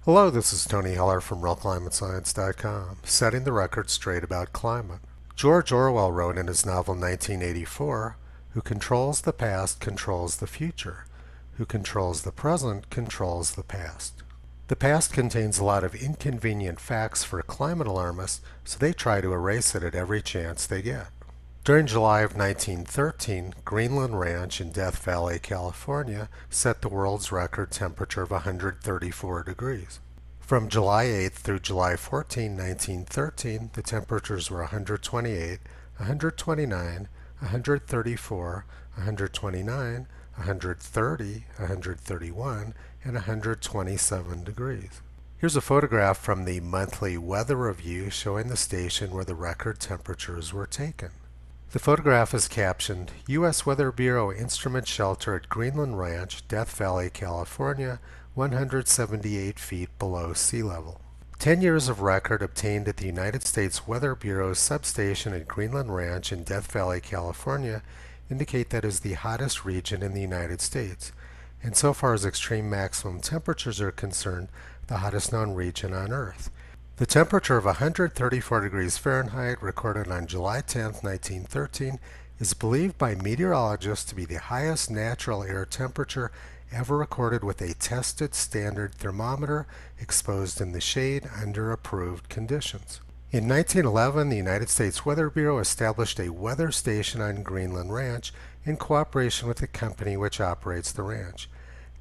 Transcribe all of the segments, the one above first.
Hello, this is Tony Heller from RealClimateScience.com, setting the record straight about climate. George Orwell wrote in his novel 1984, "Who controls the past controls the future. Who controls the present controls the past." The past contains a lot of inconvenient facts for climate alarmists, so they try to erase it at every chance they get. During July of 1913, Greenland Ranch in Death Valley, California, set the world's record temperature of 134 degrees. From July 8th through July 14, 1913, the temperatures were 128, 129, 134, 129, 130, 131, and 127 degrees. Here's a photograph from the monthly weather review showing the station where the record temperatures were taken. The photograph is captioned, U.S. Weather Bureau Instrument Shelter at Greenland Ranch, Death Valley, California, 178 feet below sea level. 10 years of record obtained at the United States Weather Bureau's substation at Greenland Ranch in Death Valley, California, indicate that it is the hottest region in the United States, and so far as extreme maximum temperatures are concerned, the hottest known region on Earth. The temperature of 134 degrees Fahrenheit recorded on July 10, 1913 is believed by meteorologists to be the highest natural air temperature ever recorded with a tested standard thermometer exposed in the shade under approved conditions. In 1911, the United States Weather Bureau established a weather station on Greenland Ranch in cooperation with the company which operates the ranch.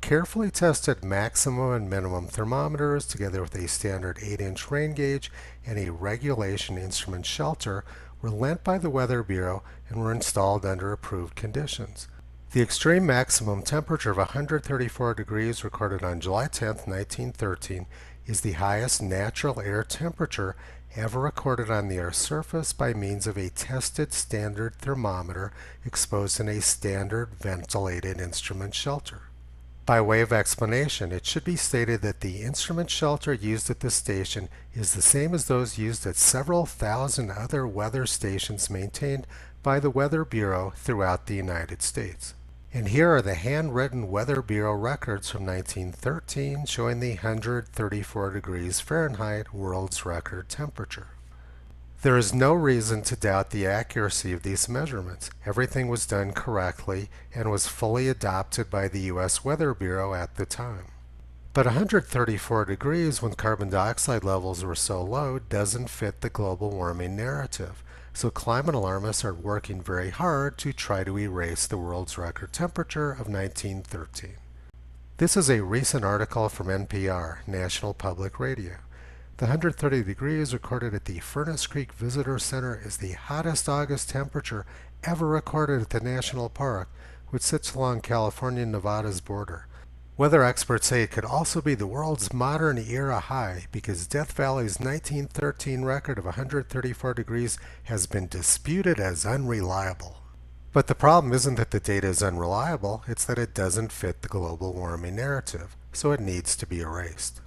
Carefully tested maximum and minimum thermometers together with a standard 8-inch rain gauge and a regulation instrument shelter were lent by the Weather Bureau and were installed under approved conditions. The extreme maximum temperature of 134 degrees recorded on July 10, 1913 is the highest natural air temperature ever recorded on the Earth's surface by means of a tested standard thermometer exposed in a standard ventilated instrument shelter. By way of explanation, it should be stated that the instrument shelter used at this station is the same as those used at several thousand other weather stations maintained by the Weather Bureau throughout the United States. And here are the handwritten Weather Bureau records from 1913 showing the 134 degrees Fahrenheit world's record temperature. There is no reason to doubt the accuracy of these measurements. Everything was done correctly and was fully adopted by the U.S. Weather Bureau at the time. But 134 degrees when carbon dioxide levels were so low doesn't fit the global warming narrative. So climate alarmists are working very hard to try to erase the world's record temperature of 1913. This is a recent article from NPR, National Public Radio. The 130 degrees recorded at the Furnace Creek Visitor Center is the hottest August temperature ever recorded at the national park, which sits along California and Nevada's border. Weather experts say it could also be the world's modern era high because Death Valley's 1913 record of 134 degrees has been disputed as unreliable. But the problem isn't that the data is unreliable, it's that it doesn't fit the global warming narrative, so it needs to be erased.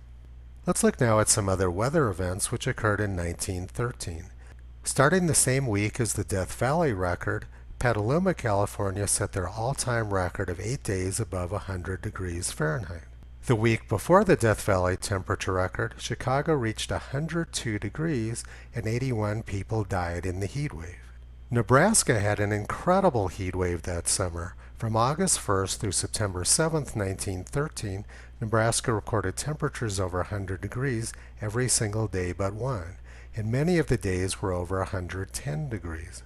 Let's look now at some other weather events which occurred in 1913. Starting the same week as the Death Valley record, Petaluma, California set their all-time record of 8 days above 100 degrees Fahrenheit. The week before the Death Valley temperature record, Chicago reached 102 degrees and 81 people died in the heat wave. Nebraska had an incredible heat wave that summer. From August 1st through September 7th, 1913, Nebraska recorded temperatures over 100 degrees every single day but one, and many of the days were over 110 degrees.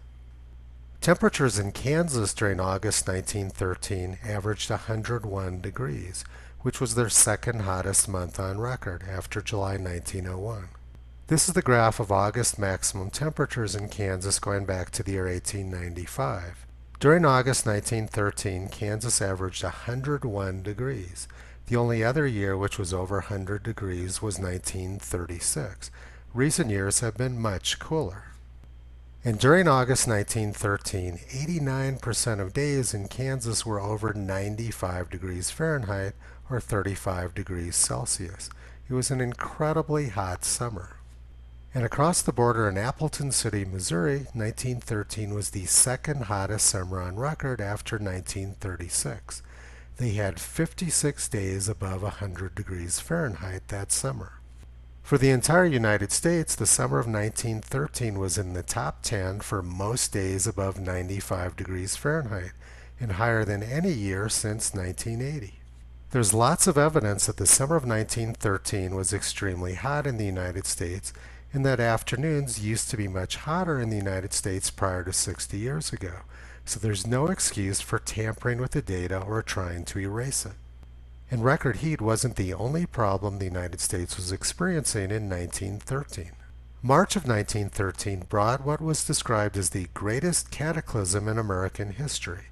Temperatures in Kansas during August 1913 averaged 101 degrees, which was their second hottest month on record after July 1901. This is the graph of August maximum temperatures in Kansas going back to the year 1895. During August 1913, Kansas averaged 101 degrees. The only other year which was over 100 degrees was 1936. Recent years have been much cooler. And during August 1913, 89% of days in Kansas were over 95 degrees Fahrenheit or 35 degrees Celsius. It was an incredibly hot summer. And across the border in Appleton City, Missouri, 1913 was the second hottest summer on record after 1936. They had 56 days above 100 degrees Fahrenheit that summer. For the entire United States, the summer of 1913 was in the top 10 for most days above 95 degrees Fahrenheit, and higher than any year since 1980. There's lots of evidence that the summer of 1913 was extremely hot in the United States, and that afternoons used to be much hotter in the United States prior to 60 years ago, so there's no excuse for tampering with the data or trying to erase it. And record heat wasn't the only problem the United States was experiencing in 1913. March of 1913 brought what was described as the greatest cataclysm in American history.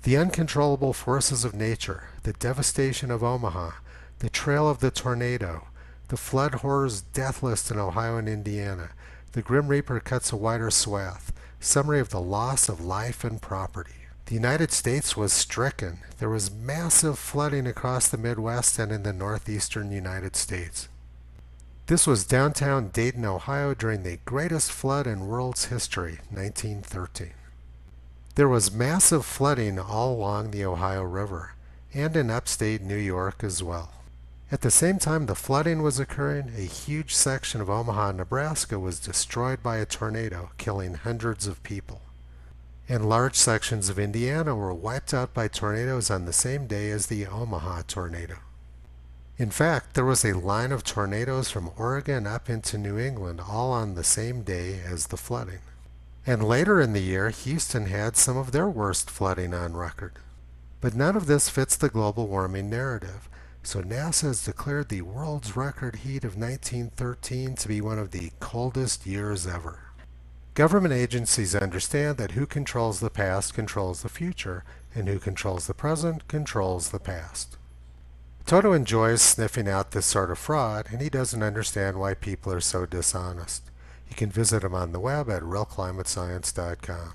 The uncontrollable forces of nature, the devastation of Omaha, the trail of the tornado, the flood horrors death list in Ohio and Indiana, the Grim Reaper cuts a wider swath, summary of the loss of life and property. The United States was stricken. There was massive flooding across the Midwest and in the northeastern United States. This was downtown Dayton, Ohio during the greatest flood in world's history, 1913. There was massive flooding all along the Ohio River, and in upstate New York as well. At the same time the flooding was occurring, a huge section of Omaha, Nebraska was destroyed by a tornado, killing hundreds of people. And large sections of Indiana were wiped out by tornadoes on the same day as the Omaha tornado. In fact, there was a line of tornadoes from Oregon up into New England all on the same day as the flooding. And later in the year, Houston had some of their worst flooding on record. But none of this fits the global warming narrative, so NASA has declared the world's record heat of 1913 to be one of the coldest years ever. Government agencies understand that who controls the past controls the future, and who controls the present controls the past. Toto enjoys sniffing out this sort of fraud, and he doesn't understand why people are so dishonest. You can visit him on the web at realclimatescience.com.